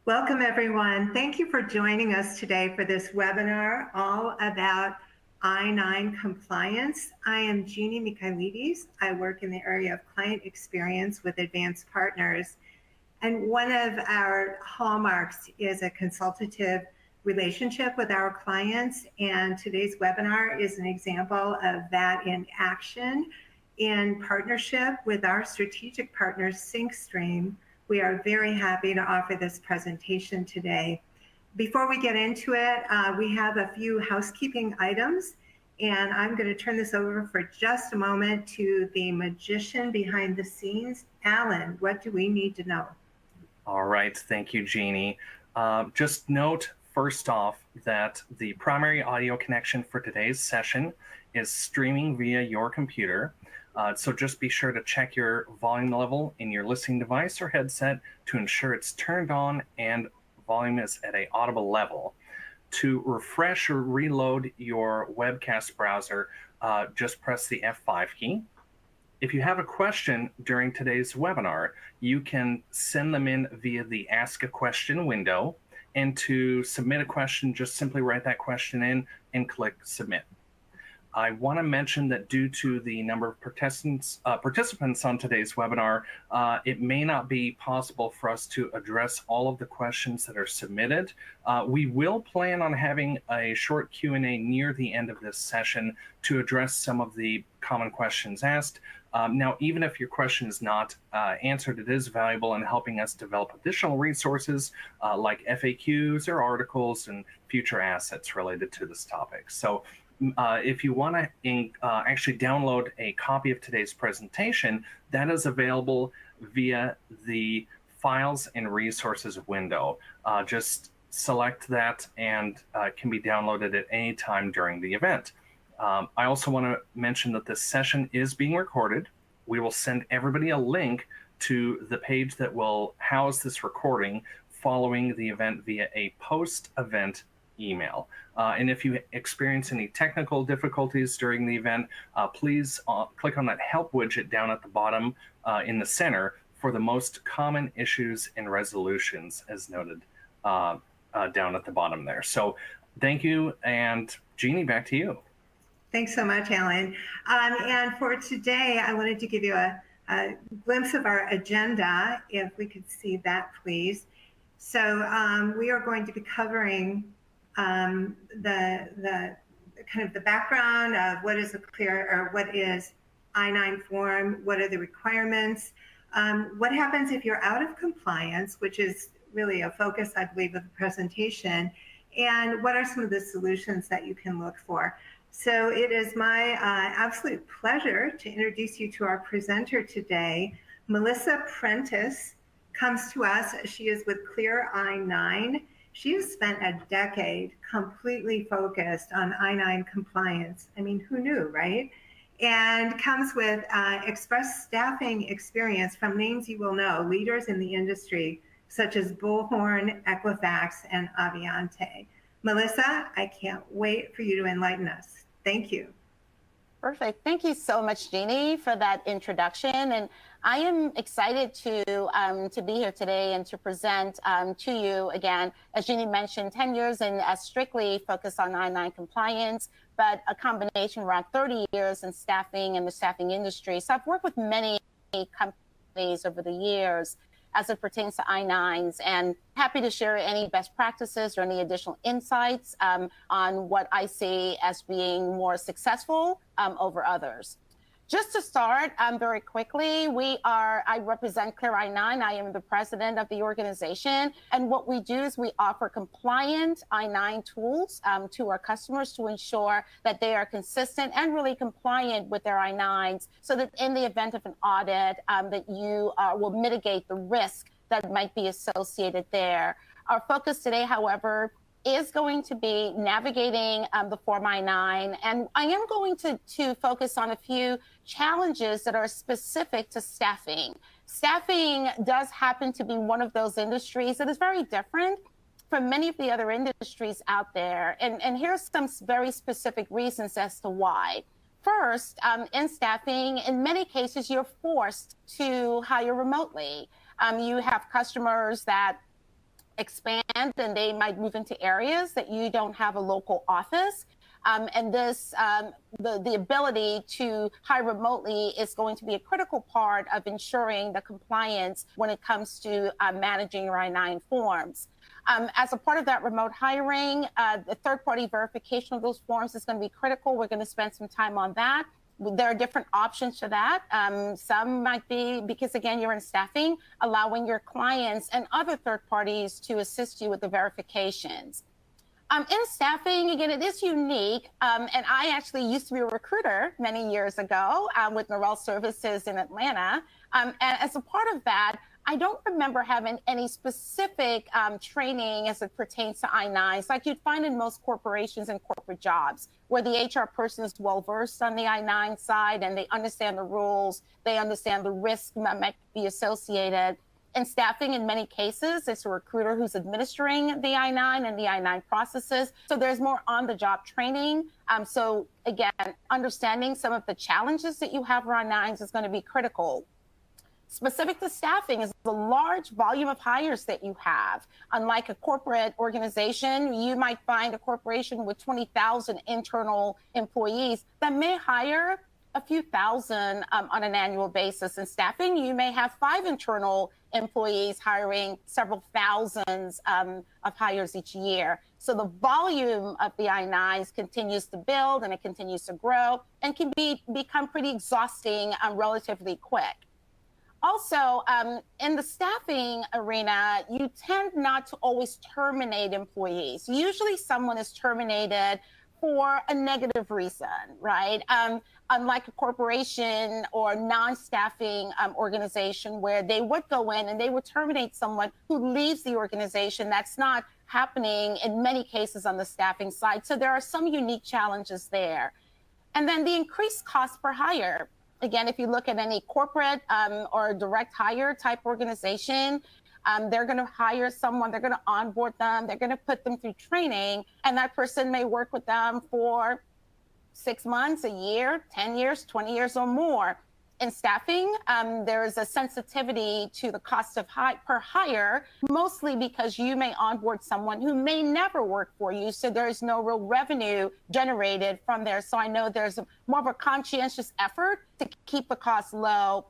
Welcome, everyone. Thank you for joining us today for this webinar all about I-9 compliance. I am Jeannie Michaelides. I work in the area of client experience with Advanced Partners. And one of our hallmarks is a consultative relationship with our clients. And today's webinar is an example of that in action in partnership with our strategic partner, SyncStream. We are very happy to offer this presentation today. Before we get into it, we have a few housekeeping items, and I'm going to turn this over for just a moment to the magician behind the scenes. Alan, what do we need to know? All right, thank you, Jeannie. Just note, first off, that the primary audio connection for today's session is streaming via your computer. So just be sure to check your volume level in your listening device or headset to ensure it's turned on and volume is at an audible level. To refresh or reload your webcast browser, just press the F5 key. If you have a question during today's webinar, you can send them in via the Ask a Question window. And to submit a question, just simply write that question in and click Submit. I want to mention that due to the number of participants on today's webinar, it may not be possible for us to address all of the questions that are submitted. We will plan on having a short Q&A near the end of this session to address some of the common questions asked. Now, even if your question is not answered, it is valuable in helping us develop additional resources like FAQs or articles and future assets related to this topic. So if you want to actually download a copy of today's presentation, that is available via the Files and Resources window. Just select that and can be downloaded at any time during the event. I also want to mention that this session is being recorded. We will send everybody a link to the page that will house this recording following the event via a post-event email. And if you experience any technical difficulties during the event, please click on that help widget down at the bottom in the center for the most common issues and resolutions as noted down at the bottom there. So thank you, and Jeannie, back to you. Thanks so much, Alan. And for today, I wanted to give you a glimpse of our agenda, if we could see that, please. So we are going to be covering the kind of the background of what is a clear, or what is I-9 form, what are the requirements, what happens if you're out of compliance, which is really a focus, I believe, of the presentation, and what are some of the solutions that you can look for. So it is my absolute pleasure to introduce you to our presenter today. Melissa Prentice comes to us. She is with Clear I-9. She has spent a decade completely focused on I-9 compliance. I mean, who knew, right? And comes with express staffing experience from names you will know, leaders in the industry, such as Bullhorn, Equifax, and Aviante. Melissa, I can't wait for you to enlighten us. Thank you. Perfect. Thank you so much, Jeannie, for that introduction. And I am excited to be here today and to present to you again, as Jeannie mentioned, 10 years in strictly focused on I-9 compliance, but a combination around 30 years in staffing and the staffing industry. So I've worked with many companies over the years as it pertains to I-9s, and happy to share any best practices or any additional insights on what I see as being more successful over others. Just to start very quickly, I represent Clear I-9. I am the president of the organization. And what we do is we offer compliant I-9 tools to our customers to ensure that they are consistent and really compliant with their I-9s, so that in the event of an audit, that you will mitigate the risk that might be associated there. Our focus today, however, is going to be navigating the Form I-9, and I am going to focus on a few challenges that are specific to staffing. Staffing does happen to be one of those industries that is very different from many of the other industries out there, and here's some very specific reasons as to why. First, in staffing, in many cases, you're forced to hire remotely. You have customers that expand and they might move into areas that you don't have a local office. And this, the ability to hire remotely is going to be a critical part of ensuring the compliance when it comes to managing your I-9 forms. As a part of that remote hiring, the third-party verification of those forms is going to be critical. We're going to spend some time on that. There are different options for that. Some might be, because again, you're in staffing, allowing your clients and other third parties to assist you with the verifications. In staffing, again, it is unique. And I actually used to be a recruiter many years ago with Norrell Services in Atlanta. And as a part of that, I don't remember having any specific training as it pertains to I-9s like you'd find in most corporations and corporate jobs, where the HR person is well-versed on the I-9 side and they understand the rules, they understand the risk that might be associated. In staffing, in many cases, it's a recruiter who's administering the I-9 and the I-9 processes. So there's more on-the-job training. So again, understanding some of the challenges that you have around I-9s is going to be critical. Specific to staffing is the large volume of hires that you have. Unlike a corporate organization, you might find a corporation with 20,000 internal employees that may hire a few thousand on an annual basis. In staffing, you may have 5 internal employees hiring several thousands of hires each year. So the volume of the I-9s continues to build and it continues to grow and can become pretty exhausting relatively quick. Also, in the staffing arena, you tend not to always terminate employees. Usually someone is terminated for a negative reason, right? Unlike a corporation or non-staffing organization where they would go in and they would terminate someone who leaves the organization. That's not happening in many cases on the staffing side. So there are some unique challenges there. And then the increased cost per hire. Again, if you look at any corporate or direct hire type organization, they're going to hire someone, they're going to onboard them, they're going to put them through training, and that person may work with them for 6 months, a year, 10 years, 20 years or more. In staffing, there is a sensitivity to the cost of per hire, mostly because you may onboard someone who may never work for you, so there's no real revenue generated from there. So I know there's more of a conscientious effort to keep the costs low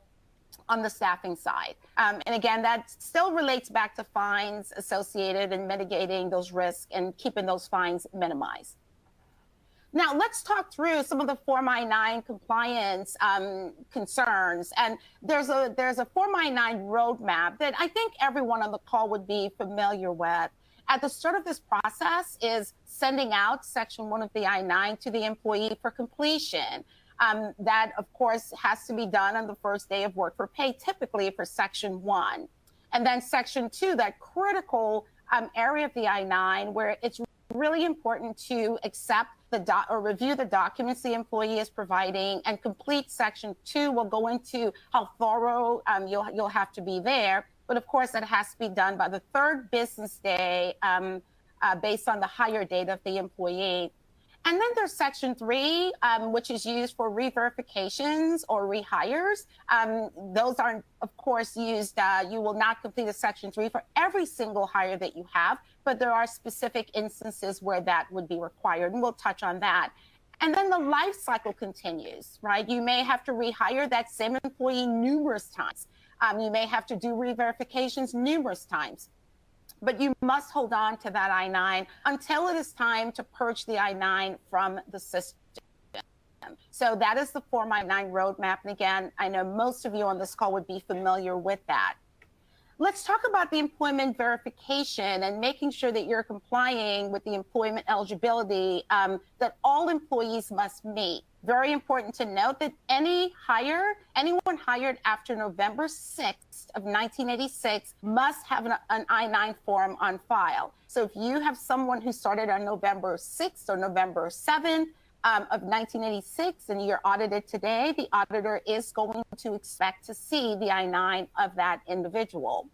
on the staffing side. And again, that still relates back to fines associated and mitigating those risks and keeping those fines minimized. Now, let's talk through some of the Form I-9 compliance concerns. And there's a Form I-9 roadmap that I think everyone on the call would be familiar with. At the start of this process is sending out Section 1 of the I-9 to the employee for completion. That, of course, has to be done on the first day of work for pay, typically for Section 1. And then Section 2, that critical area of the I-9 where it's really important to accept or review the documents the employee is providing, and complete Section 2 will go into how thorough you'll have to be there. But of course, it has to be done by the 3rd business day based on the hire date of the employee. And then there's Section 3, which is used for re-verifications or rehires. Those aren't, of course, used. You will not complete a Section 3 for every single hire that you have, but there are specific instances where that would be required, and we'll touch on that. And then the life cycle continues, right? You may have to rehire that same employee numerous times. You may have to do re-verifications numerous times. But you must hold on to that I-9 until it is time to purge the I-9 from the system. So that is the Form I-9 roadmap. And again, I know most of you on this call would be familiar with that. Let's talk about the employment verification and making sure that you're complying with the employment eligibility that all employees must meet. Very important to note that anyone hired after November 6th of 1986 must have an I-9 form on file. So if you have someone who started on November 6th or November 7th of 1986 and you're audited today, the auditor is going to expect to see the I-9 of that individual.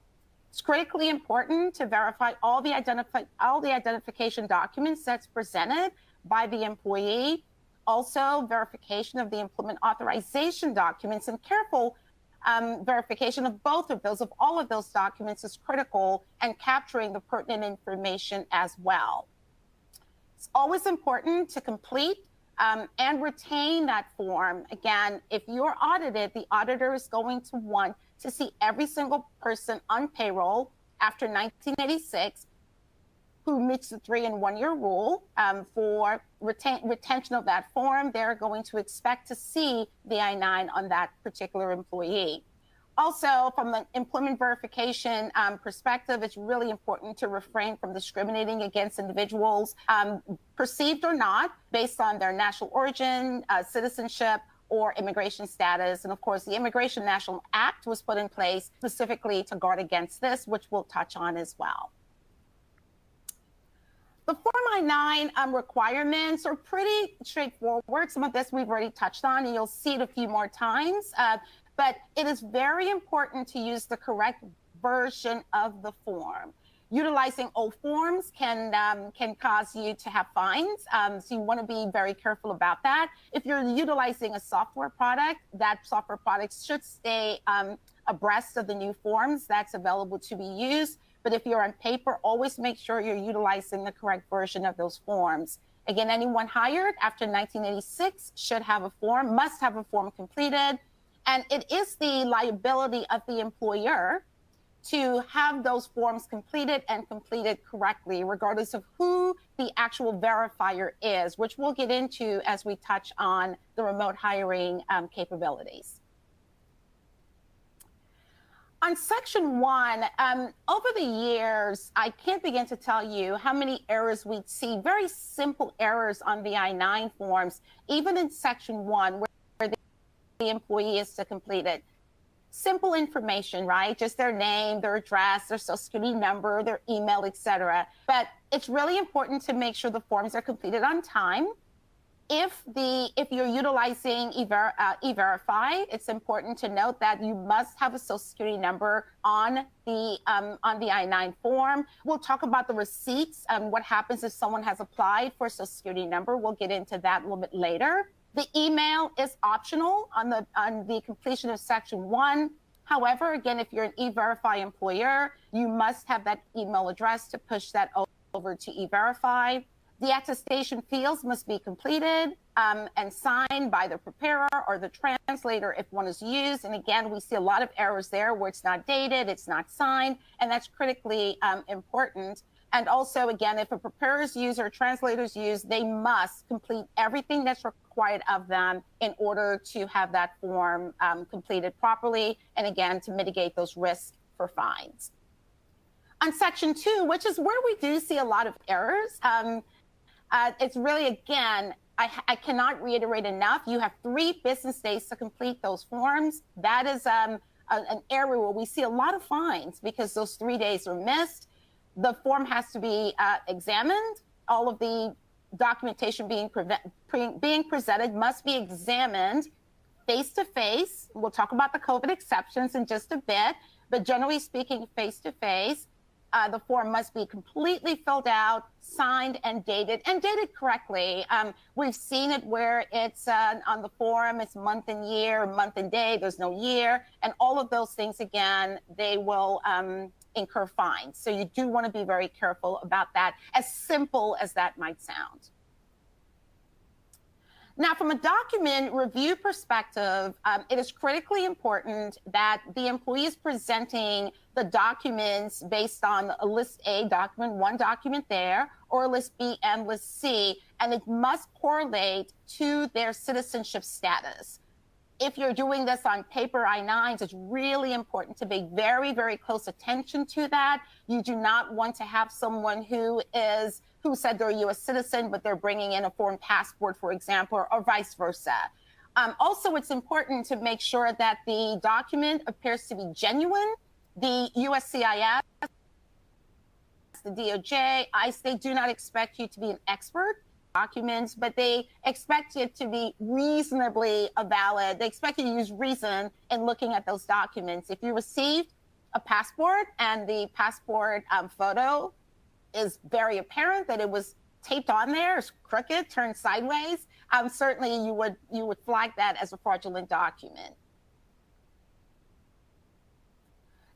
It's critically important to verify all the identification documents that's presented by the employee. Also, verification of the employment authorization documents, and careful verification of both of those, of all of those documents, is critical, and capturing the pertinent information as well. It's always important to complete and retain that form. Again, if you're audited, the auditor is going to want to see every single person on payroll after 1986 who meets the 3 and 1 year rule. For retention of that form, they're going to expect to see the I-9 on that particular employee. Also, from an employment verification perspective, it's really important to refrain from discriminating against individuals, perceived or not, based on their national origin, citizenship, or immigration status. And of course, the Immigration National Act was put in place specifically to guard against this, which we'll touch on as well. The Form I-9 requirements are pretty straightforward. Some of this we've already touched on, and you'll see it a few more times. But it is very important to use the correct version of the form. Utilizing old forms can cause you to have fines, so you want to be very careful about that. If you're utilizing a software product, that software product should stay abreast of the new forms that's available to be used. But if you're on paper, always make sure you're utilizing the correct version of those forms. Again, anyone hired after 1986 should have a form, must have a form completed. And it is the liability of the employer to have those forms completed and completed correctly, regardless of who the actual verifier is, which we'll get into as we touch on the remote hiring capabilities. On Section 1, over the years, I can't begin to tell you how many errors we see, very simple errors on the I-9 forms, even in Section 1, where the employee is to complete it. Simple information, right? Just their name, their address, their social security number, their email, etc. But it's really important to make sure the forms are completed on time. If you're utilizing E-Verify, it's important to note that you must have a social security number on the I-9 form. We'll talk about the receipts and what happens if someone has applied for a social security number. We'll get into that a little bit later. The email is optional on the completion of Section 1. However, again, if you're an E-Verify employer, you must have that email address to push that over to E-Verify. The attestation fields must be completed and signed by the preparer or the translator if one is used. And again, we see a lot of errors there where it's not dated, it's not signed, and that's critically important. And also, again, if a preparer is used or a translator is used, they must complete everything that's required of them in order to have that form completed properly, and again, to mitigate those risks for fines. On Section 2, which is where we do see a lot of errors, it's really, again, I cannot reiterate enough, you have 3 business days to complete those forms. That is an area where we see a lot of fines because those 3 days are missed. The form has to be examined. All of the documentation being presented must be examined face-to-face. We'll talk about the COVID exceptions in just a bit, but generally speaking, face-to-face. The form must be completely filled out, signed, and dated correctly. We've seen it where it's on the form, it's month and year, month and day, there's no year, and all of those things, again, they will incur fines. So you do want to be very careful about that, as simple as that might sound. Now, from a document review perspective, it is critically important that the employee is presenting the documents based on a List A document, one document there, or List B and List C, and it must correlate to their citizenship status. If you're doing this on paper I-9s, it's really important to pay very, very close attention to that. You do not want to have someone who said they're a U.S. citizen, but they're bringing in a foreign passport, for example, or vice versa. Also, it's important to make sure that the document appears to be genuine. The USCIS, the DOJ, ICE, they do not expect you to be an expert documents, but they expect it to be reasonably valid. They expect you to use reason in looking at those documents. If you received a passport and the passport photo is very apparent that it was taped on there, it's crooked, turned sideways, certainly you would flag that as a fraudulent document.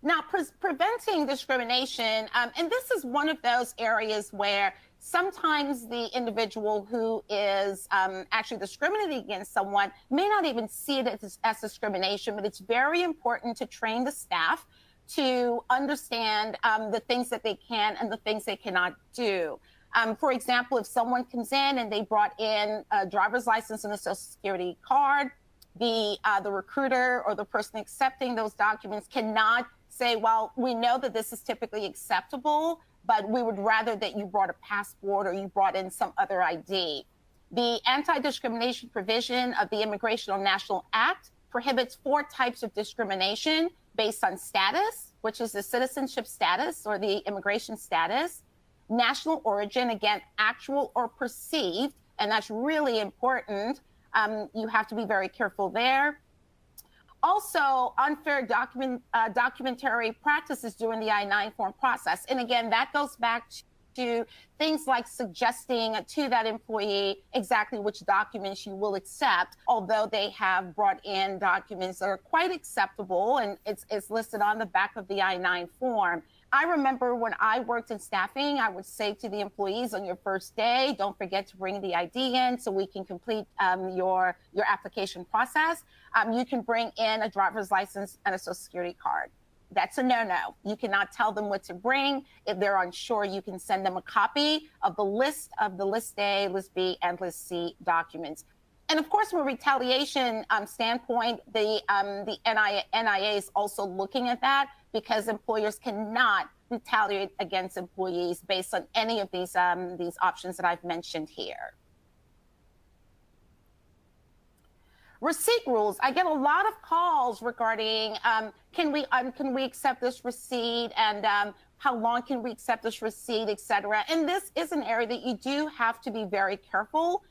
Now, preventing discrimination, and this is one of those areas where sometimes the individual who is actually discriminating against someone may not even see it as discrimination, but it's very important to train the staff to understand the things that they can and the things they cannot do. For example, if someone comes in and they brought in a driver's license and a social security card, the recruiter or the person accepting those documents cannot say, well, we know that this is typically acceptable, but we would rather that you brought a passport or you brought in some other ID. The anti-discrimination provision of the Immigration and National Act prohibits 4 types of discrimination based on status, which is the citizenship status or the immigration status, national origin, again, actual or perceived, and that's really important. You have to be very careful there. Also, unfair documentary practices during the I-9 form process. And again, that goes back to things like suggesting to that employee exactly which documents you will accept, although they have brought in documents that are quite acceptable, and it's listed on the back of the I-9 form. I remember when I worked in staffing, I would say to the employees on your first day, don't forget to bring the ID in so we can complete your application process. You can bring in a driver's license and a social security card. That's a no-no. You cannot tell them what to bring. If they're unsure, you can send them a copy of the list A, list B, and list C documents. And of course, from a retaliation standpoint, the NIA is also looking at that, because employers cannot retaliate against employees based on any of these options that I've mentioned here. Receipt rules. I get a lot of calls regarding can we accept this receipt, and how long can we accept this receipt, et cetera. And this is an area that you do have to be very careful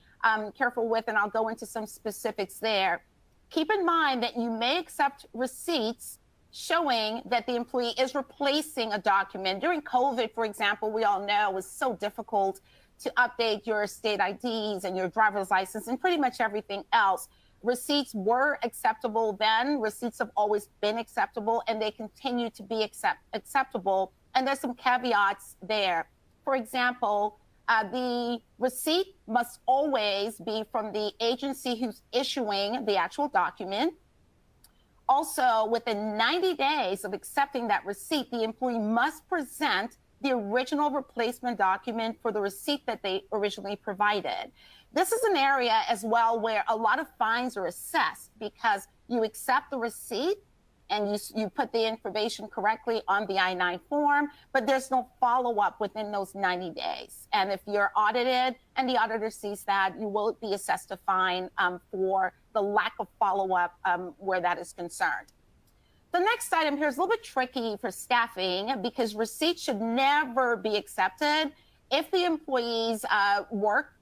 with, and I'll go into some specifics there. Keep in mind that you may accept receipts showing that the employee is replacing a document. During COVID, for example, we all know it was so difficult to update your state IDs and your driver's license and pretty much everything else. Receipts were acceptable then. Receipts have always been acceptable, and they continue to be acceptable. And there's some caveats there. For example, the receipt must always be from the agency who's issuing the actual document. Also, within 90 days of accepting that receipt, the employee must present the original replacement document for the receipt that they originally provided. This is an area as well where a lot of fines are assessed, because you accept the receipt and you put the information correctly on the I-9 form, but there's no follow-up within those 90 days. And if you're audited and the auditor sees that, you will be assessed a fine for the lack of follow-up where that is concerned. The next item here is a little bit tricky for staffing, because receipts should never be accepted if the employee's work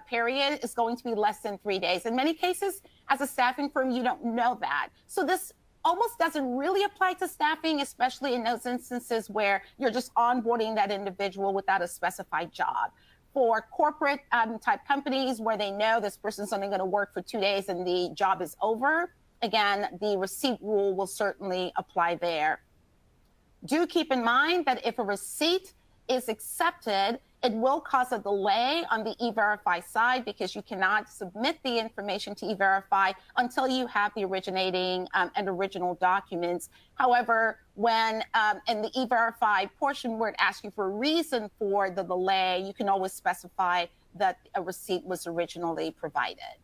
period is going to be less than 3 days. In many cases, as a staffing firm, you don't know that. So this almost doesn't really apply to staffing, especially in those instances where you're just onboarding that individual without a specified job. For corporate type companies where they know this person's only going to work for 2 days and the job is over, again, the receipt rule will certainly apply there. Do keep in mind that if a receipt is accepted, it will cause a delay on the E-Verify side, because you cannot submit the information to E-Verify until you have the originating and original documents. However, when in the E-Verify portion where it asks you for a reason for the delay, you can always specify that a receipt was originally provided.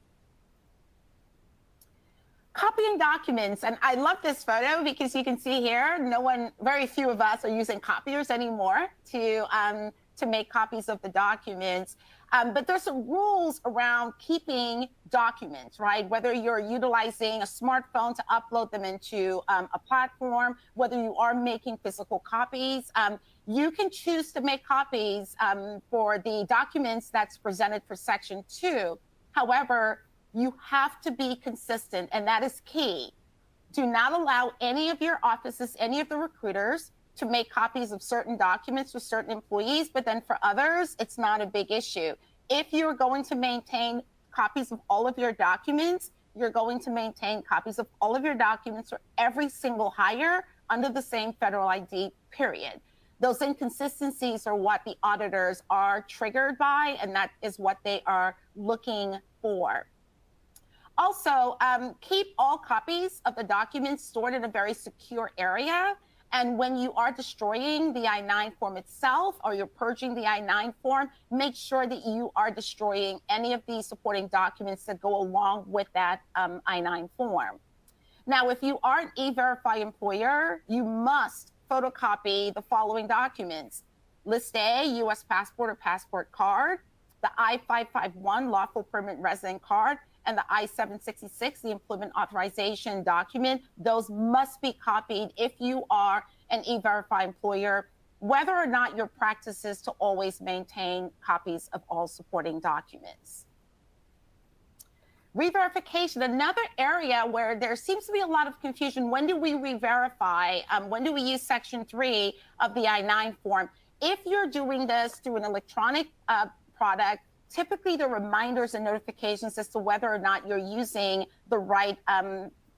Copying documents, and I love this photo because you can see here, very few of us are using copiers anymore to make copies of the documents. But there's some rules around keeping documents, right? Whether you're utilizing a smartphone to upload them into a platform, whether you are making physical copies, you can choose to make copies for the documents that's presented for Section 2. However, you have to be consistent, and that is key. Do not allow any of your offices, any of the recruiters, to make copies of certain documents for certain employees, but then for others, it's not a big issue. If you're going to maintain copies of all of your documents, you're going to maintain copies of all of your documents for every single hire, under the same federal ID, period. Those inconsistencies are what the auditors are triggered by, and that is what they are looking for. Also, keep all copies of the documents stored in a very secure area. And when you are destroying the I-9 form itself, or you're purging the I-9 form, make sure that you are destroying any of the supporting documents that go along with that I-9 form. Now, if you are an E-Verify employer, you must photocopy the following documents: List A, U.S. passport or passport card, the I-551 lawful permanent resident card, and the I-766, the employment authorization document. Those must be copied if you are an E-Verify employer, whether or not your practice is to always maintain copies of all supporting documents. Reverification, another area where there seems to be a lot of confusion. When do we re-verify? When do we use Section 3 of the I-9 form? If you're doing this through an electronic product, typically the reminders and notifications as to whether or not you're using the right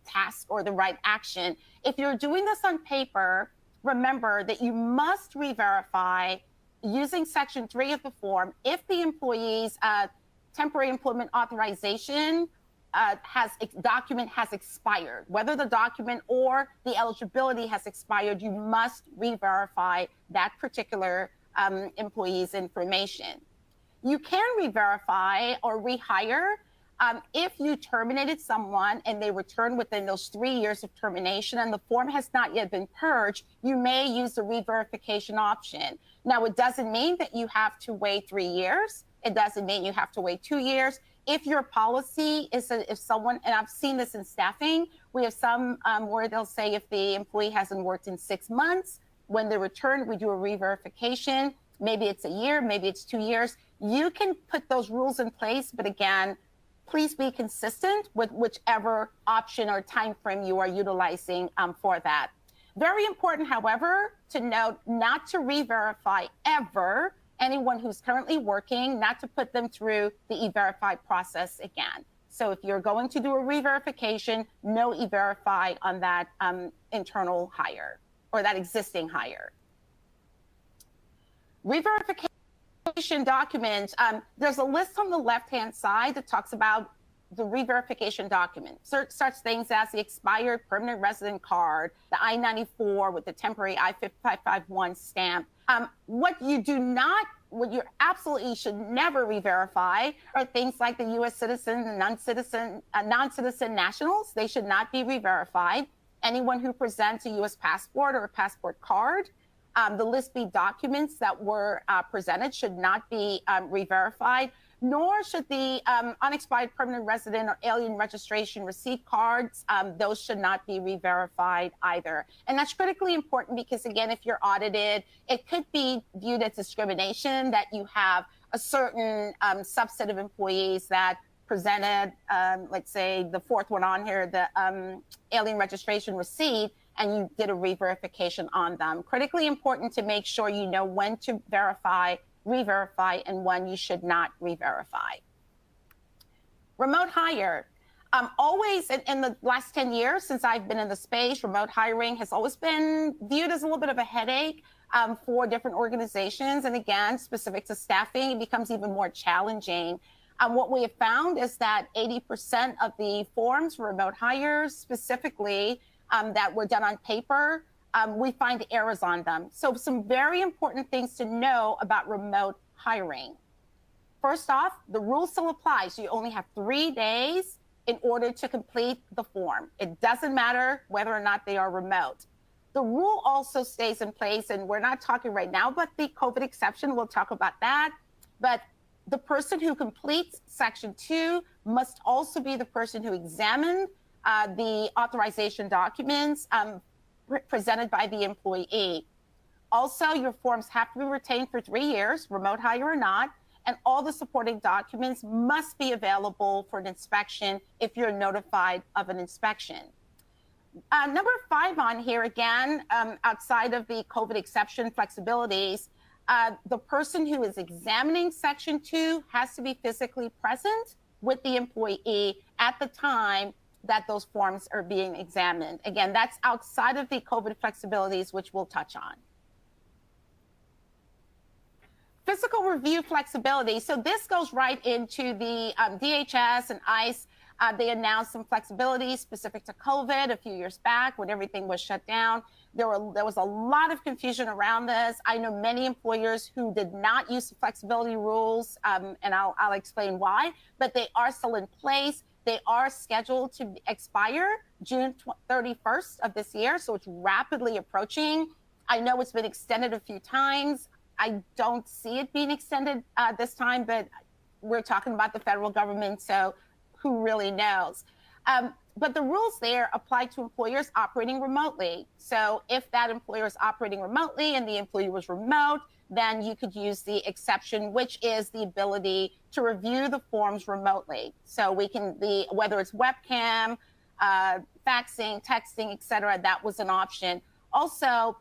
task or the right action. If you're doing this on paper, remember that you must re-verify using Section 3 of the form if the employee's temporary employment authorization document has expired. Whether the document or the eligibility has expired, you must re-verify that particular employee's information. You can re-verify or rehire if you terminated someone and they return within those 3 years of termination and the form has not yet been purged. You may use the re-verification option. Now, it doesn't mean that you have to wait 3 years. It doesn't mean you have to wait 2 years. If your policy is that if someone, and I've seen this in staffing, we have some where they'll say if the employee hasn't worked in 6 months, when they return, we do a re-verification. Maybe it's a year, maybe it's 2 years. You can put those rules in place, but again, please be consistent with whichever option or time frame you are utilizing for that. Very important, however, to note not to re-verify ever anyone who's currently working, not to put them through the E-Verify process again. So if you're going to do a re-verification, no E-Verify on that internal hire or that existing hire. Re-verification documents, there's a list on the left-hand side that talks about the re-verification document. Such things as the expired permanent resident card, the I-94 with the temporary I-551 stamp. What you absolutely should never re-verify are things like the U.S. citizen and non-citizen nationals. They should not be re-verified. Anyone who presents a U.S. passport or a passport card, the List B documents that were presented should not be re-verified, nor should the unexpired permanent resident or alien registration receipt cards, those should not be re-verified either. And that's critically important because, again, if you're audited, it could be viewed as discrimination that you have a certain subset of employees that presented, let's say the fourth one on here, the alien registration receipt, and you did a re-verification on them. Critically important to make sure you know when to verify, re-verify, and when you should not re-verify. Remote hire. Always in the last 10 years since I've been in the space, remote hiring has always been viewed as a little bit of a headache for different organizations. And again, specific to staffing, it becomes even more challenging. What we have found is that 80% of the forms for remote hires specifically that were done on paper, we find errors on them. So some very important things to know about remote hiring. First off, the rule still applies. You only have 3 days in order to complete the form. It doesn't matter whether or not they are remote. The rule also stays in place, and we're not talking right now about the COVID exception. We'll talk about that. But the person who completes Section 2 must also be the person who examined the authorization documents presented by the employee. Also, your forms have to be retained for 3 years, remote hire or not, and all the supporting documents must be available for an inspection if you're notified of an inspection. Number 5 on here, again, outside of the COVID exception flexibilities, the person who is examining Section 2 has to be physically present with the employee at the time that those forms are being examined. Again, that's outside of the COVID flexibilities, which we'll touch on. Physical review flexibility. So this goes right into the DHS and ICE. They announced some flexibility specific to COVID a few years back when everything was shut down. There was a lot of confusion around this. I know many employers who did not use the flexibility rules, and I'll explain why, but they are still in place. They are scheduled to expire June 31st of this year, so it's rapidly approaching. I know it's been extended a few times. I don't see it being extended this time, but we're talking about the federal government, so who really knows? But the rules there apply to employers operating remotely. So if that employer is operating remotely and the employee was remote, then you could use the exception, which is the ability to review the forms remotely. So we can, whether it's webcam, faxing, texting, et cetera, that was an option. Also,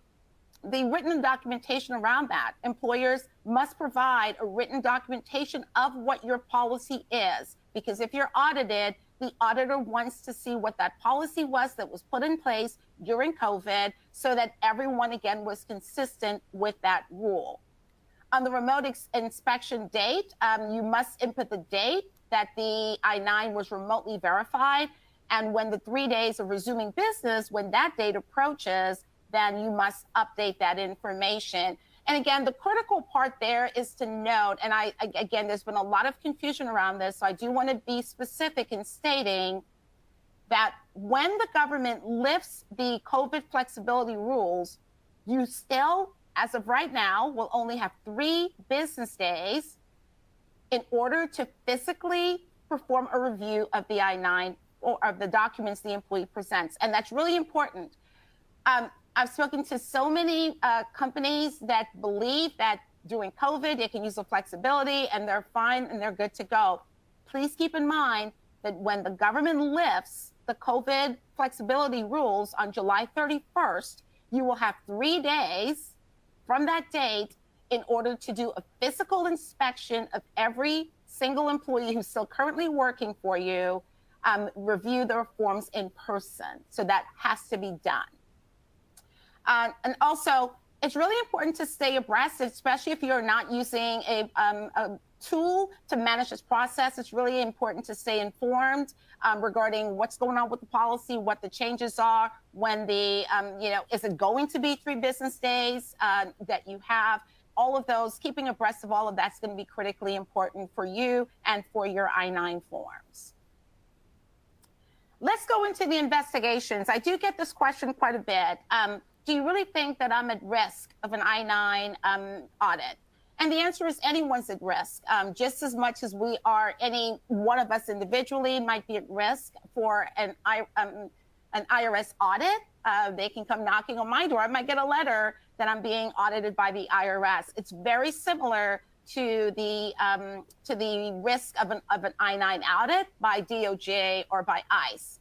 the written documentation around that. Employers must provide a written documentation of what your policy is, because if you're audited, the auditor wants to see what that policy was that was put in place during COVID so that everyone, again, was consistent with that rule. On the remote inspection date, you must input the date that the I-9 was remotely verified. And when the 3 days of resuming business, when that date approaches, then you must update that information. And again, the critical part there is to note, and again, there's been a lot of confusion around this, so I do want to be specific in stating that when the government lifts the COVID flexibility rules, you still, as of right now, will only have 3 business days in order to physically perform a review of the I-9 or of the documents the employee presents. And that's really important. I've spoken to so many companies that believe that during COVID, they can use the flexibility and they're fine and they're good to go. Please keep in mind that when the government lifts the COVID flexibility rules on July 31st, you will have 3 days from that date in order to do a physical inspection of every single employee who's still currently working for you, review their forms in person. So that has to be done. And also, it's really important to stay abreast, especially if you're not using a tool to manage this process. It's really important to stay informed regarding what's going on with the policy, what the changes are, when the, is it going to be 3 business days that you have? All of those, keeping abreast of all of that's going to be critically important for you and for your I-9 forms. Let's go into the investigations. I do get this question quite a bit. Do you really think that I'm at risk of an I-9 audit? And the answer is anyone's at risk, just as much as we are, any one of us individually might be at risk for an IRS audit. They can come knocking on my door. I might get a letter that I'm being audited by the IRS. It's very similar to the risk of an I-9 audit by DOJ or by ICE.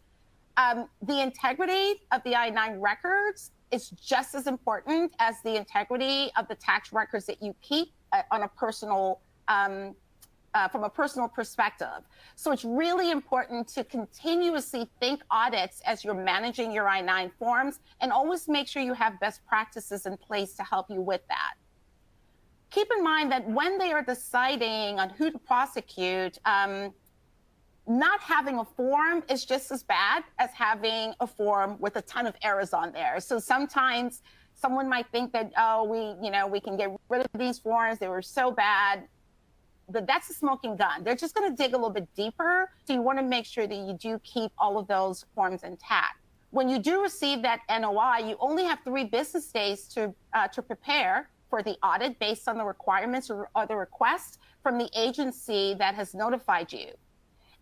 The integrity of the I-9 records is just as important as the integrity of the tax records that you keep on a personal, from a personal perspective. So it's really important to continuously think audits as you're managing your I-9 forms, and always make sure you have best practices in place to help you with that. Keep in mind that when they are deciding on who to prosecute, not having a form is just as bad as having a form with a ton of errors on there. So sometimes someone might think that, oh, we can get rid of these forms, they were so bad. But that's a smoking gun. They're just going to dig a little bit deeper. So you want to make sure that you do keep all of those forms intact. When you do receive that NOI, you only have 3 business days to prepare for the audit based on the requirements or the request from the agency that has notified you.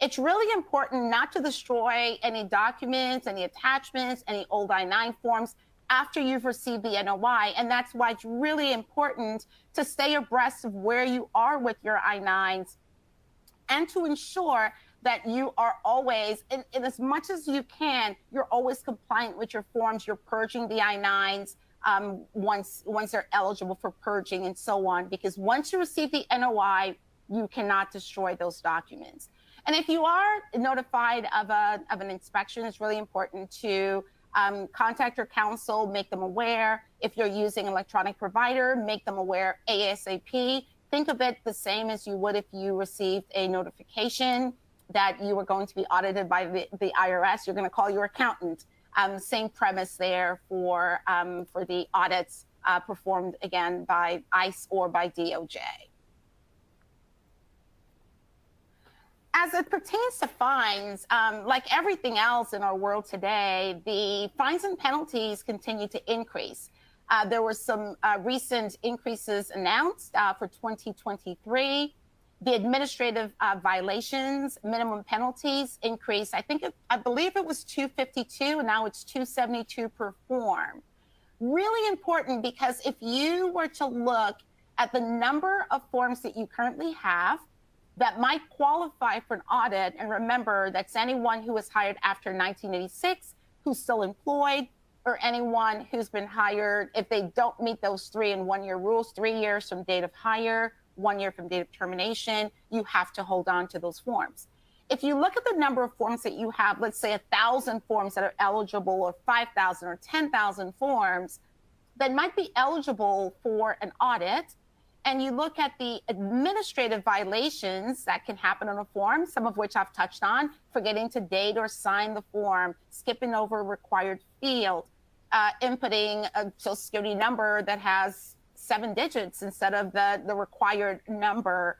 It's really important not to destroy any documents, any attachments, any old I-9 forms after you've received the NOI. And that's why it's really important to stay abreast of where you are with your I-9s and to ensure that you are always, in as much as you can, you're always compliant with your forms. You're purging the I-9s once they're eligible for purging and so on. Because once you receive the NOI, you cannot destroy those documents. And if you are notified of an inspection, it's really important to contact your counsel, make them aware. If you're using an electronic provider, make them aware ASAP. Think of it the same as you would if you received a notification that you were going to be audited by the IRS. You're going to call your accountant. Same premise there for the audits performed, again, by ICE or by DOJ. As it pertains to fines, like everything else in our world today, the fines and penalties continue to increase. There were some recent increases announced for 2023. The administrative violations, minimum penalties increased. I believe it was $252, and now it's $272 per form. Really important, because if you were to look at the number of forms that you currently have that might qualify for an audit, and remember, that's anyone who was hired after 1986, who's still employed, or anyone who's been hired, if they don't meet those 3 and 1 year rules, 3 years from date of hire, 1 year from date of termination, you have to hold on to those forms. If you look at the number of forms that you have, let's say 1,000 forms that are eligible, or 5,000 or 10,000 forms that might be eligible for an audit, and you look at the administrative violations that can happen on a form, some of which I've touched on, forgetting to date or sign the form, skipping over a required field, inputting a Social Security number that has 7 digits instead of the required number,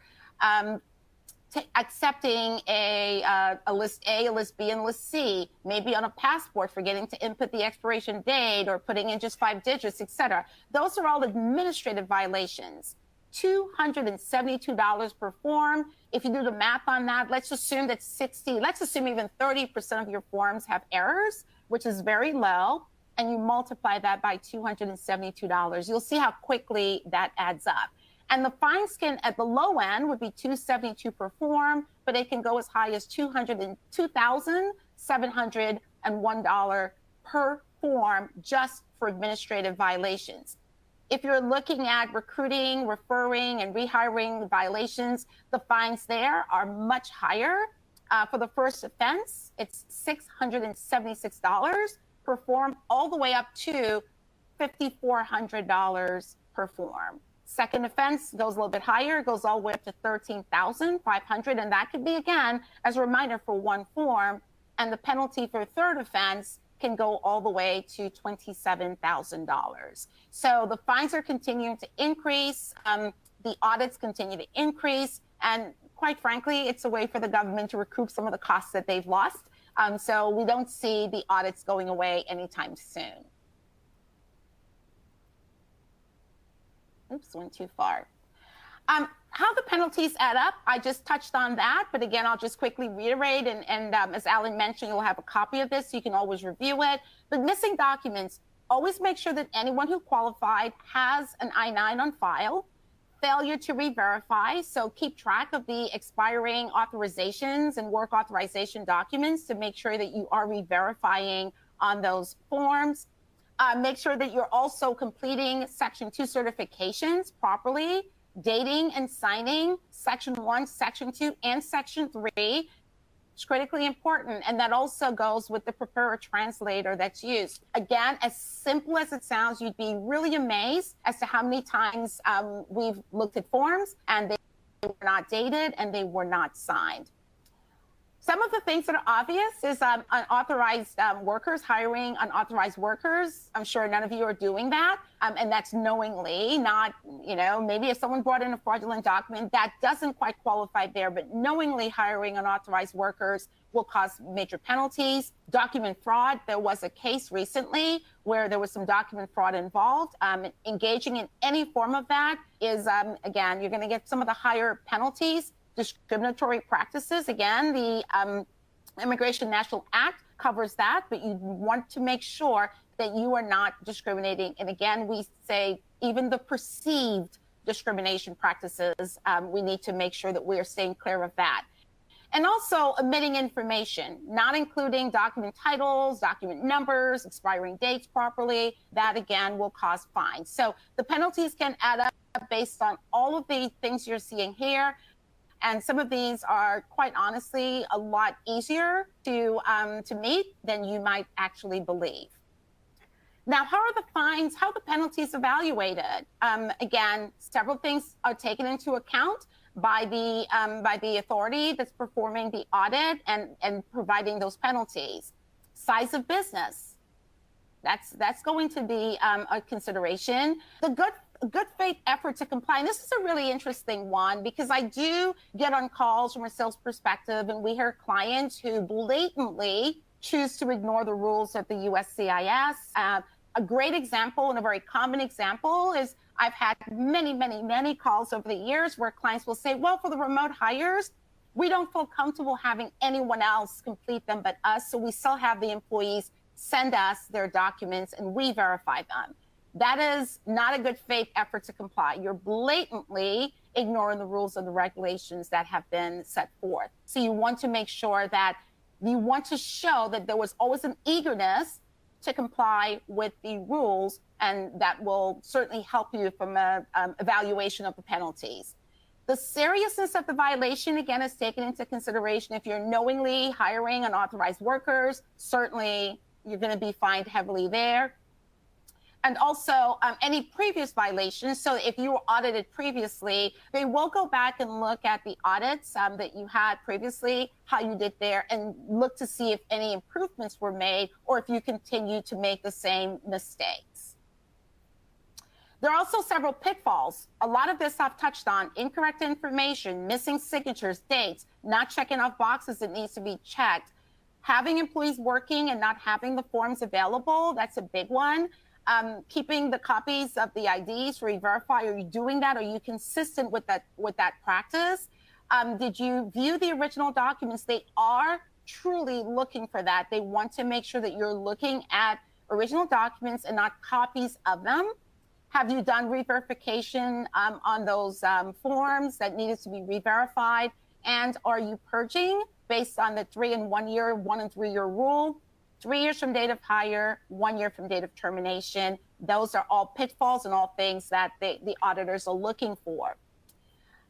accepting a list A, a list B, and a list C, maybe on a passport, forgetting to input the expiration date or putting in just 5 digits, etc. Those are all administrative violations. $272 per form. If you do the math on that, let's assume that let's assume even 30% of your forms have errors, which is very low, and you multiply that by $272. You'll see how quickly that adds up. And the fines can, at the low end, would be $272 per form, but it can go as high as $2,701 per form just for administrative violations. If you're looking at recruiting, referring, and rehiring violations, the fines there are much higher. For the first offense, it's $676 per form, all the way up to $5,400 per form. Second offense goes a little bit higher, goes all the way up to $13,500, and that could be, again, as a reminder, for 1 form. And the penalty for third offense can go all the way to $27,000. So the fines are continuing to increase. The audits continue to increase. And quite frankly, it's a way for the government to recoup some of the costs that they've lost. So we don't see the audits going away anytime soon. Oops, went too far. How the penalties add up, I just touched on that, but again, I'll just quickly reiterate, and as Alan mentioned, you'll have a copy of this, so you can always review it. But missing documents, always make sure that anyone who qualified has an I-9 on file. Failure to re-verify, so keep track of the expiring authorizations and work authorization documents to make sure that you are re-verifying on those forms. Make sure that you're also completing Section 2 certifications properly, dating and signing Section 1, Section 2, and Section 3. It's critically important, and that also goes with the preparer translator that's used. Again, as simple as it sounds, you'd be really amazed as to how many times we've looked at forms and they were not dated and they were not signed. Some of the things that are obvious is unauthorized workers, hiring unauthorized workers. I'm sure none of you are doing that. And that's knowingly, not, maybe if someone brought in a fraudulent document, that doesn't quite qualify there, but knowingly hiring unauthorized workers will cause major penalties. Document fraud, there was a case recently where there was some document fraud involved. Engaging in any form of that is, again, you're gonna get some of the higher penalties. Discriminatory practices, again, the Immigration National Act covers that, but you want to make sure that you are not discriminating. And again, we say even the perceived discrimination practices, we need to make sure that we are staying clear of that. And also omitting information, not including document titles, document numbers, expiring dates properly, that again will cause fines. So the penalties can add up based on all of the things you're seeing here. And some of these are, quite honestly, a lot easier to meet than you might actually believe. Now, how are the fines, how are the penalties evaluated? Again, several things are taken into account by the authority that's performing the audit and providing those penalties. Size of business, that's going to be a consideration. The good faith effort to comply. And this is a really interesting one because I do get on calls from a sales perspective, and we hear clients who blatantly choose to ignore the rules of the USCIS. A great example and a very common example is I've had many calls over the years where clients will say, well, for the remote hires, we don't feel comfortable having anyone else complete them but us, so we still have the employees send us their documents and we verify them. That is not a good faith effort to comply. You're blatantly ignoring the rules and the regulations that have been set forth. So you want to make sure that you want to show that there was always an eagerness to comply with the rules, and that will certainly help you from an evaluation of the penalties. The seriousness of the violation, again, is taken into consideration. If you're knowingly hiring unauthorized workers, certainly you're going to be fined heavily there. And also any previous violations. So if you were audited previously, they will go back and look at the audits that you had previously, how you did there, and look to see if any improvements were made or if you continue to make the same mistakes. There are also several pitfalls. A lot of this I've touched on: incorrect information, missing signatures, dates, not checking off boxes that needs to be checked, having employees working and not having the forms available. That's a big one. Keeping the copies of the IDs for E-Verify. Are you doing that? Are you consistent with that practice? Did you view the original documents? They are truly looking for that. They want to make sure that you're looking at original documents and not copies of them. Have you done re-verification on those forms that needed to be re-verified? And are you purging based on the 3 and 1 year, 1 and 3 year rule? 3 years from date of hire, 1 year from date of termination. Those are all pitfalls and all things that the auditors are looking for.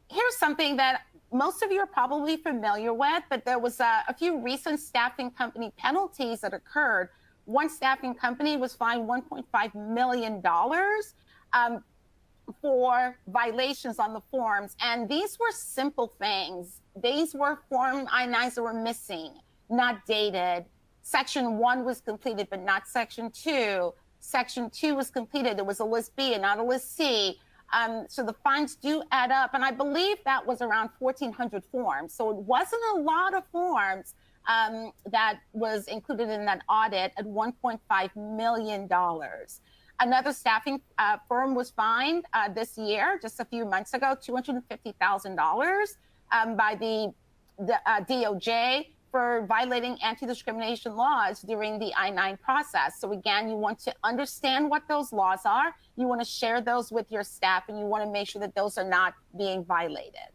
Here's something that most of you are probably familiar with, but there was a few recent staffing company penalties that occurred. One staffing company was fined $1.5 million for violations on the forms. And these were simple things. These were Form I-9s that were missing, not dated. Section 1 was completed, but not Section 2. Section 2 was completed. There was a list B and not a list C. So the fines do add up. And I believe that was around 1,400 forms. So it wasn't a lot of forms that was included in that audit at $1.5 million. Another staffing firm was fined this year, just a few months ago, $250,000 by the DOJ for violating anti-discrimination laws during the I-9 process. So again, you want to understand what those laws are. You want to share those with your staff, and you want to make sure that those are not being violated.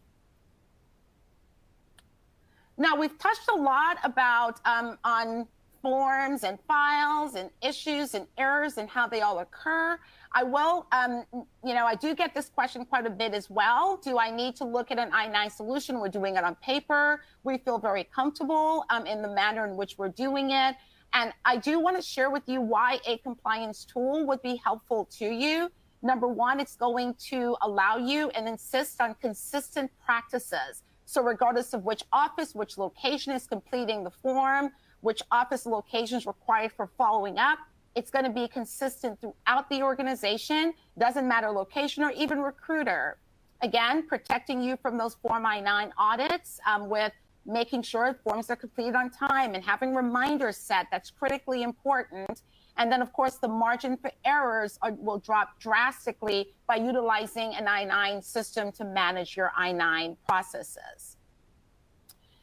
Now, we've touched a lot about on forms and files and issues and errors and how they all occur. I will, I do get this question quite a bit as well. Do I need to look at an I-9 solution? We're doing it on paper. We feel very comfortable in the manner in which we're doing it. And I do want to share with you why a compliance tool would be helpful to you. Number one, it's going to allow you and insist on consistent practices. So regardless of which office, which location is completing the form, which office location is required for following up, it's going to be consistent throughout the organization. Doesn't matter location or even recruiter. Again, protecting you from those Form I-9 audits with making sure forms are completed on time and having reminders set. That's critically important. And then, of course, the margin for errors will drop drastically by utilizing an I-9 system to manage your I-9 processes.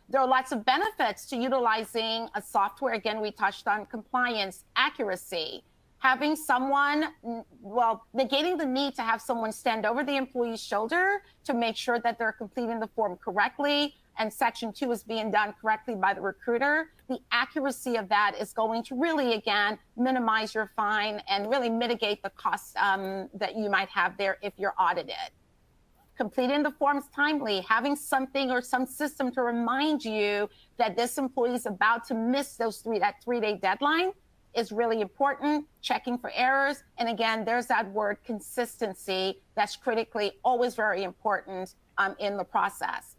There are lots of benefits to utilizing a software. Again, we touched on compliance, accuracy, having someone, negating the need to have someone stand over the employee's shoulder to make sure that they're completing the form correctly and Section 2 is being done correctly by the recruiter. The accuracy of that is going to really, again, minimize your fine and really mitigate the costs that you might have there if you're audited. completing the forms timely, having something or some system to remind you that this employee is about to miss that 3-day deadline is really important. Checking for errors. And again, there's that word consistency that's critically always very important in the process.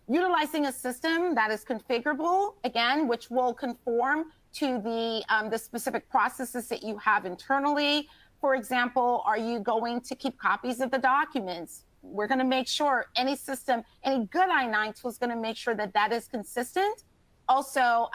Utilizing a system that is configurable, again, which will conform to the specific processes that you have internally. For example, are you going to keep copies of the documents? We're going to make sure any system, any good I-9 tool is going to make sure that that is consistent. Also,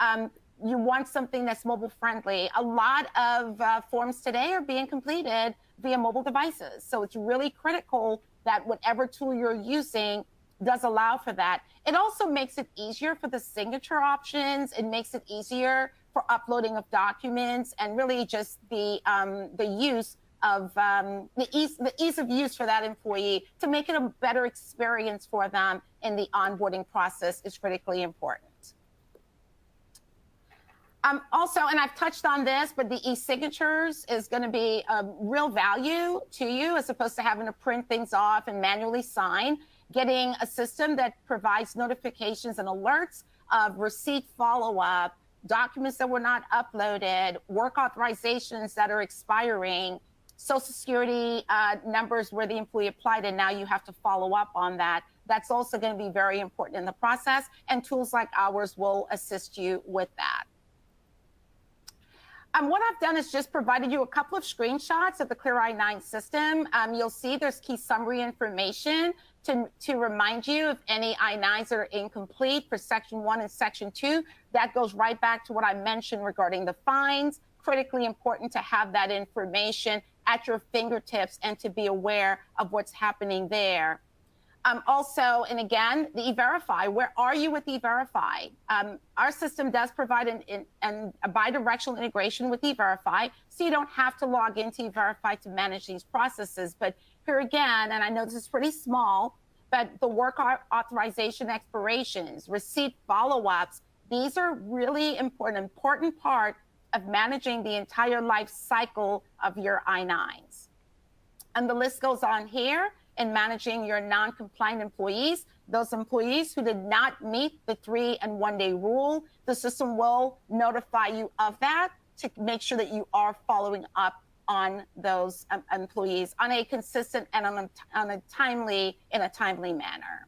you want something that's mobile friendly. A lot of forms today are being completed via mobile devices. So it's really critical that whatever tool you're using does allow for that. It also makes it easier for the signature options. It makes it easier for uploading of documents, and really just the use of the ease of use for that employee to make it a better experience for them in the onboarding process is critically important. Also, and I've touched on this, but the e-signatures is going to be a real value to you as opposed to having to print things off and manually sign. Getting a system that provides notifications and alerts of receipt follow-up, documents that were not uploaded, work authorizations that are expiring, Social Security numbers where the employee applied and now you have to follow up on that. That's also going to be very important in the process, and tools like ours will assist you with that. What I've done is just provided you a couple of screenshots of the Clear I-9 system. You'll see there's key summary information to remind you of any I-9s that are incomplete for Section 1 and Section 2. That goes right back to what I mentioned regarding the fines. Critically important to have that information at your fingertips and to be aware of what's happening there. Also, and again, the E-Verify, where are you with E-Verify? Our system does provide a bi-directional integration with E-Verify, so you don't have to log into E-Verify to manage these processes. But here again, and I know this is pretty small, but the work authorization expirations, receipt follow-ups, these are really important part of managing the entire life cycle of your I-9s. And the list goes on here. In managing your non-compliant employees, those employees who did not meet the 3- and 1-day rule, the system will notify you of that to make sure that you are following up on those employees on a consistent and in a timely manner.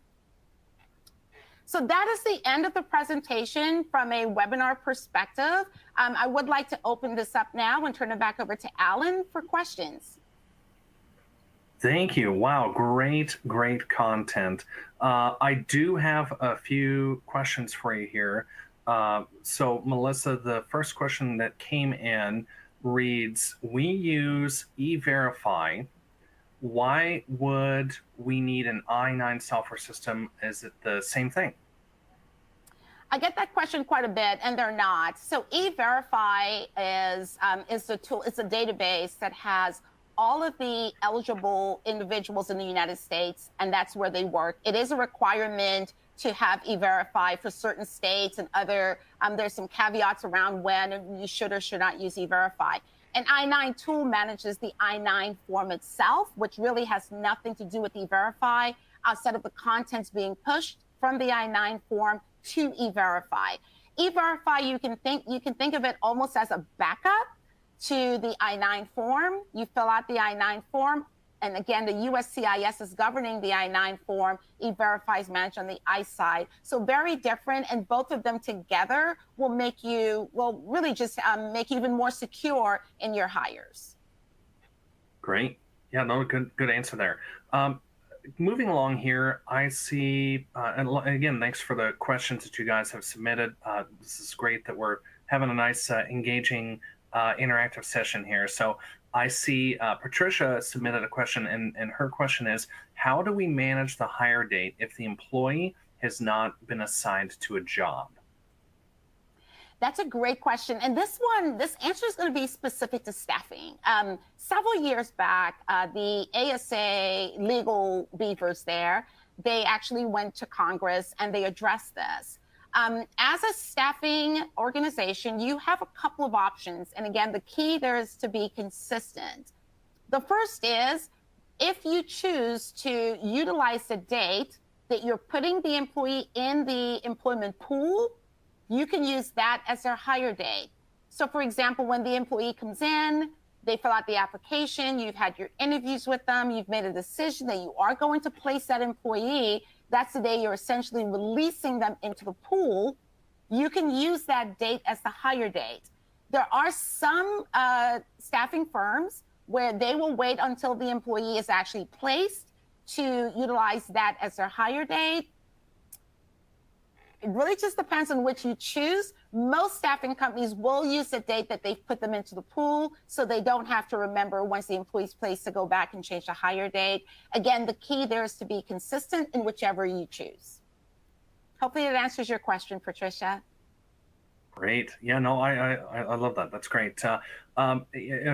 So that is the end of the presentation from a webinar perspective. I would like to open this up now and turn it back over to Alan for questions. Thank you. Wow, great content. I do have a few questions for you here. So Melissa, the first question that came in reads, we use E-Verify. Why would we need an I-9 software system? Is it the same thing? I get that question quite a bit, and they're not. So E-Verify is a tool, it's a database that has all of the eligible individuals in the United States, and that's where they work. It is a requirement to have E-Verify for certain states and other, there's some caveats around when you should or should not use E-Verify. An I-9 tool manages the I-9 form itself, which really has nothing to do with E-Verify outside of the contents being pushed from the I-9 form to E-Verify. E-Verify, you can think of it almost as a backup to the I-9 form. You fill out the I-9 form, and again, the USCIS is governing the I-9 form. E-Verify is managed on the I side. So very different, and both of them together will make you, really just make you even more secure in your hires. Great. Yeah, no, good answer there. Moving along here, I see, and again, thanks for the questions that you guys have submitted. This is great that we're having a nice, engaging, interactive session here. So I see Patricia submitted a question, and her question is, how do we manage the hire date if the employee has not been assigned to a job? That's a great question. And this answer is going to be specific to staffing. Several years back, the ASA legal beavers there, they actually went to Congress and they addressed this. As a staffing organization, you have a couple of options. And again, the key there is to be consistent. The first is, if you choose to utilize the date that you're putting the employee in the employment pool, you can use that as their hire date. So for example, when the employee comes in, they fill out the application, you've had your interviews with them, you've made a decision that you are going to place that employee, that's the day you're essentially releasing them into the pool. You can use that date as the hire date. There are some staffing firms where they will wait until the employee is actually placed to utilize that as their hire date. It really just depends on which you choose. Most staffing companies will use the date that they've put them into the pool, so they don't have to remember once the employee's placed to go back and change the hire date. Again, the key there is to be consistent in whichever you choose. Hopefully it answers your question, Patricia. Great. Yeah, no, I love that. That's great.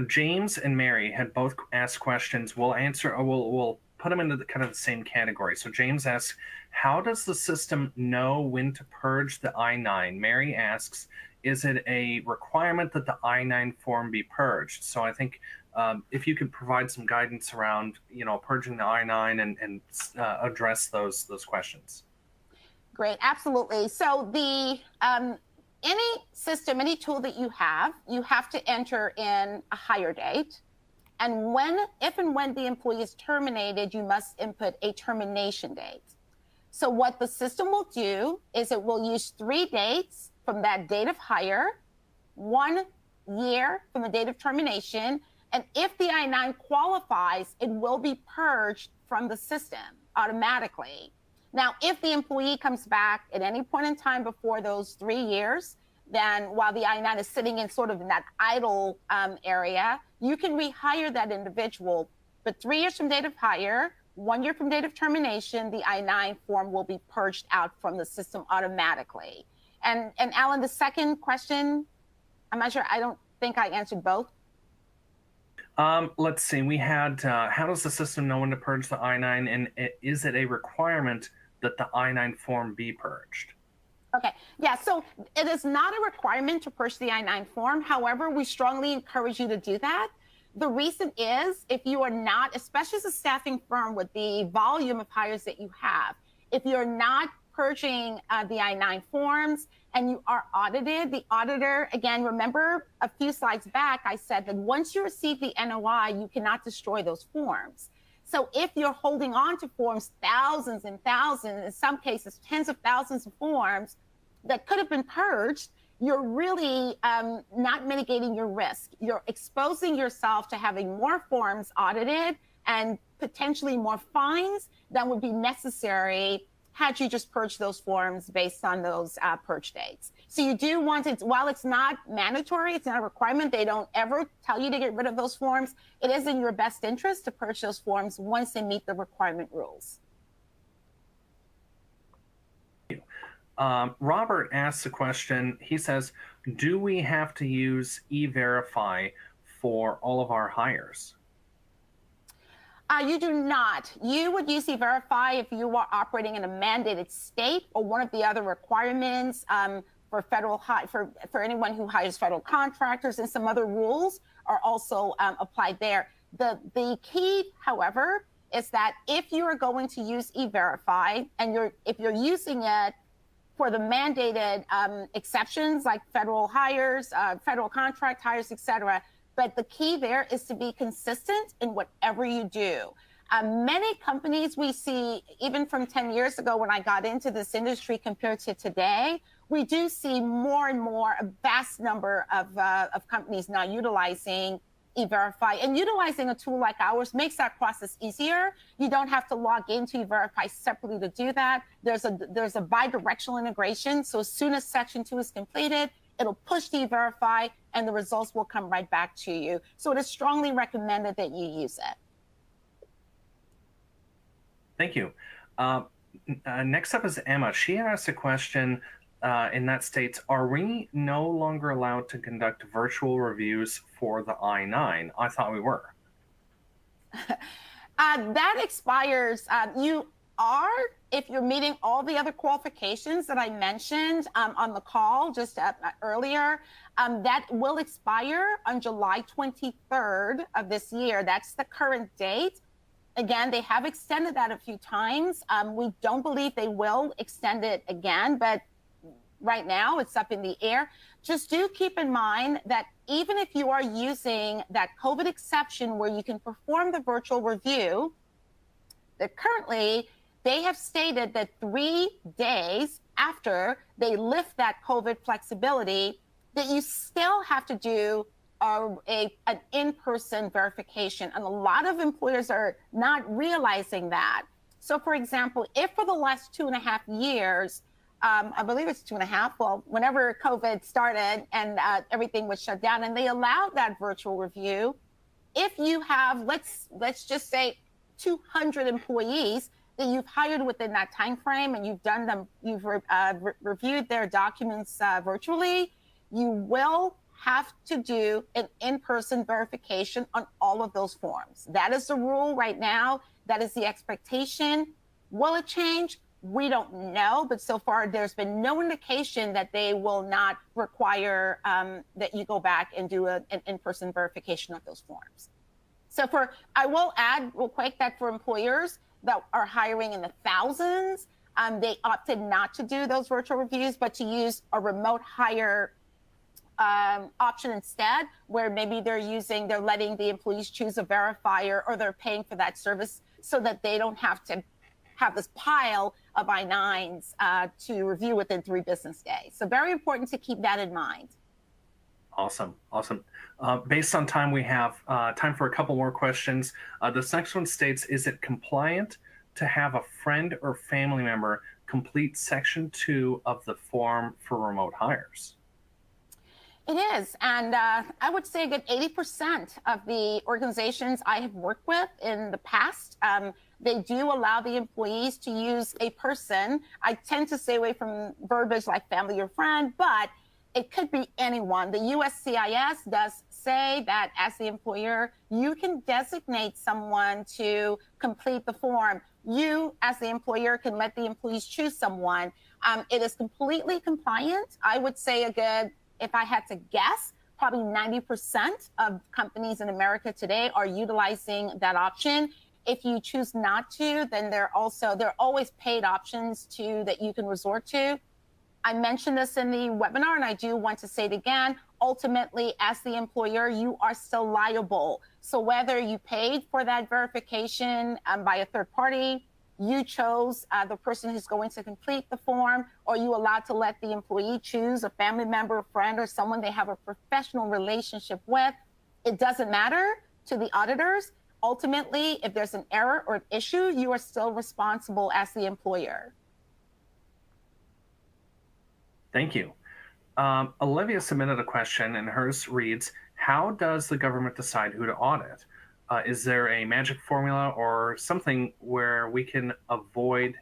James and Mary had both asked questions. We'll answer, or we'll put them into the kind of the same category. So James asks, how does the system know when to purge the I-9? Mary asks, is it a requirement that the I-9 form be purged? So I think if you could provide some guidance around, purging the I-9 and address those questions. Great, absolutely. So the any system, any tool that you have to enter in a hire date. And if and when the employee is terminated, you must input a termination date. So what the system will do is it will use 3 dates from that date of hire, 1 year from the date of termination, and if the I-9 qualifies, it will be purged from the system automatically. Now, if the employee comes back at any point in time before those 3 years, then while the I-9 is sitting in sort of in that idle area, you can rehire that individual. But 3 years from date of hire, 1 year from date of termination, the I-9 form will be purged out from the system automatically. And Alan, the second question, I'm not sure, I don't think I answered both. Let's see, we had, how does the system know when to purge the I-9, and is it a requirement that the I-9 form be purged? Okay, yeah, so it is not a requirement to purge the I-9 form. However, we strongly encourage you to do that. The reason is if you are not, especially as a staffing firm with the volume of hires that you have, if you're not purging the I-9 forms and you are audited, the auditor, again, remember a few slides back, I said that once you receive the NOI, you cannot destroy those forms. So if you're holding on to forms, thousands and thousands, in some cases, tens of thousands of forms that could have been purged, you're really not mitigating your risk. You're exposing yourself to having more forms audited and potentially more fines than would be necessary had you just purged those forms based on those purge dates. So you do want to, while it's not mandatory, it's not a requirement, they don't ever tell you to get rid of those forms, it is in your best interest to purge those forms once they meet the requirement rules. Robert asks a question. He says, do we have to use E-Verify for all of our hires? You do not. You would use E-Verify if you are operating in a mandated state or one of the other requirements for federal for anyone who hires federal contractors, and some other rules are also applied there. The key, however, is that if you are going to use E-Verify and if you're using it for the mandated exceptions like federal hires, federal contract hires, et cetera, but the key there is to be consistent in whatever you do. Many companies we see, even from 10 years ago when I got into this industry compared to today, we do see more and more, a vast number of companies now utilizing E-Verify, and utilizing a tool like ours makes that process easier. You don't have to log into E-Verify separately to do that. There's a bi-directional integration. So as soon as Section 2 is completed, it'll push to E-Verify and the results will come right back to you. So it is strongly recommended that you use it. Thank you. Next up is Emma. She asked a question and that states, are we no longer allowed to conduct virtual reviews for the I-9? I thought we were. That expires. You are, if you're meeting all the other qualifications that I mentioned on the call just earlier, that will expire on July 23rd of this year. That's the current date. Again, they have extended that a few times. We don't believe they will extend it again, but right now it's up in the air. Just do keep in mind that even if you are using that COVID exception where you can perform the virtual review, that currently they have stated that 3 days after they lift that COVID flexibility, that you still have to do an in-person verification. And a lot of employers are not realizing that. So for example, if for the last 2.5 years, I believe it's 2.5, well, whenever COVID started and everything was shut down and they allowed that virtual review, if you have, let's just say 200 employees that you've hired within that time frame and you've done them, you've reviewed their documents virtually, you will have to do an in-person verification on all of those forms. That is the rule right now. That is the expectation. Will it change? We don't know, but so far there's been no indication that they will not require that you go back and do an in-person verification of those forms. So I will add real quick that for employers that are hiring in the thousands, they opted not to do those virtual reviews, but to use a remote hire option instead, where maybe they're letting the employees choose a verifier or they're paying for that service so that they don't have to have this pile of I-9s to review within 3 business days. So very important to keep that in mind. Awesome. Based on time, we have time for a couple more questions. This next one states, is it compliant to have a friend or family member complete Section 2 of the form for remote hires? It is. And I would say a good 80% of the organizations I have worked with in the past, they do allow the employees to use a person. I tend to stay away from verbiage like family or friend, but it could be anyone. The USCIS does say that as the employer, you can designate someone to complete the form. You, as the employer, can let the employees choose someone. It is completely compliant. I would say if I had to guess, probably 90% of companies in America today are utilizing that option. If you choose not to, then there are always paid options that you can resort to. I mentioned this in the webinar, and I do want to say it again. Ultimately, as the employer, you are still liable. So whether you paid for that verification by a third party, you chose the person who's going to complete the form, or you allowed to let the employee choose a family member, a friend, or someone they have a professional relationship with, it doesn't matter to the auditors. Ultimately, if there's an error or an issue, you are still responsible as the employer. Thank you. Olivia submitted a question, and hers reads, how does the government decide who to audit? Is there a magic formula or something where we can avoid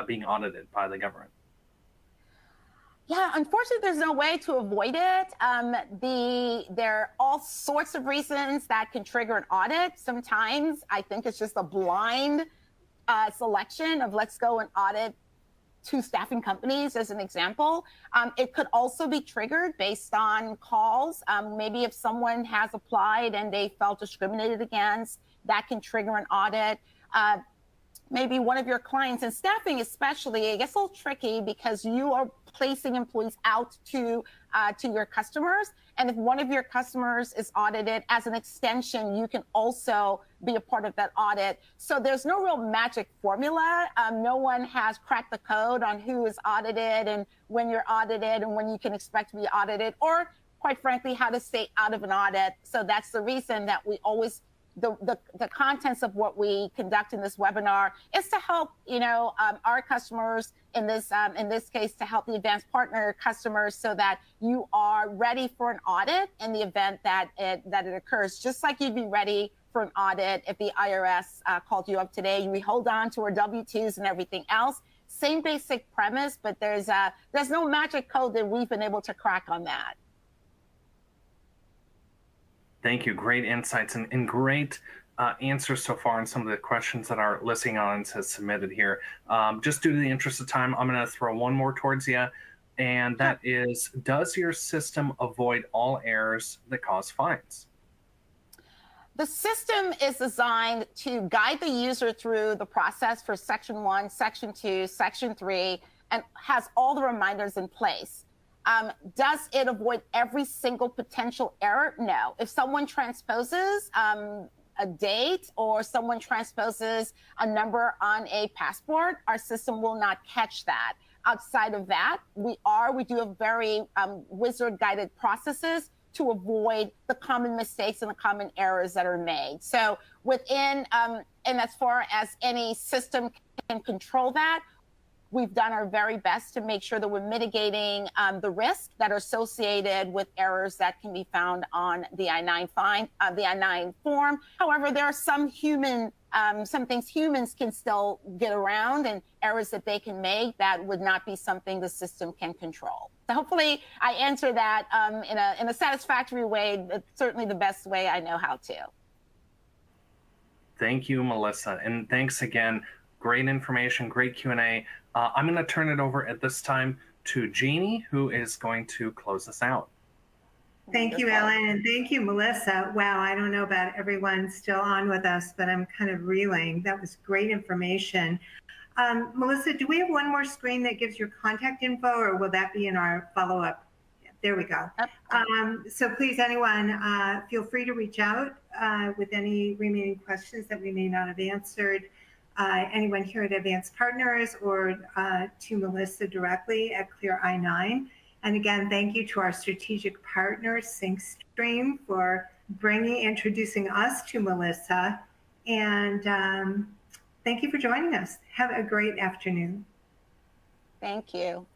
being audited by the government? Yeah, unfortunately, there's no way to avoid it. There are all sorts of reasons that can trigger an audit. Sometimes I think it's just a blind selection of let's go and audit 2 staffing companies as an example. It could also be triggered based on calls. Maybe if someone has applied and they felt discriminated against, that can trigger an audit. Maybe one of your clients, and staffing especially, it gets a little tricky because you are placing employees out to your customers. And if one of your customers is audited, as an extension, you can also be a part of that audit. So there's no real magic formula. No one has cracked the code on who is audited and when you're audited and when you can expect to be audited, or quite frankly, how to stay out of an audit. So that's the reason that we always the contents of what we conduct in this webinar is to help, our customers in this case, to help the advanced partner customers so that you are ready for an audit in the event that it occurs, just like you'd be ready for an audit if the IRS called you up today. We hold on to our W-2s and everything else. Same basic premise, but there's no magic code that we've been able to crack on that. Thank you. Great insights and great answers so far on some of the questions that our listening audience has submitted here. Just due to the interest of time, I'm going to throw one more towards you, and that is, does your system avoid all errors that cause fines? The system is designed to guide the user through the process for Section 1, Section 2, Section 3, and has all the reminders in place. Does it avoid every single potential error? No. If someone transposes a date or someone transposes a number on a passport, our system will not catch that. Outside of that, we do have very wizard-guided processes to avoid the common mistakes and the common errors that are made. So within, and as far as any system can control that, we've done our very best to make sure that we're mitigating the risks that are associated with errors that can be found on the I-9 form. However, there are some things humans can still get around, and errors that they can make that would not be something the system can control. So hopefully I answer that in a satisfactory way. It's certainly the best way I know how to. Thank you, Melissa, and thanks again. Great information, great Q&A. I'm going to turn it over at this time to Jeannie, who is going to close us out. Thank you, Ellen, and thank you, Melissa. Wow, I don't know about everyone still on with us, but I'm kind of reeling. That was great information. Melissa, do we have one more screen that gives your contact info, or will that be in our follow-up? There we go. So please, anyone, feel free to reach out with any remaining questions that we may not have answered. Anyone here at Advanced Partners or to Melissa directly at Clear I-9. And again, thank you to our strategic partner, SyncStream, for introducing us to Melissa. And thank you for joining us. Have a great afternoon. Thank you.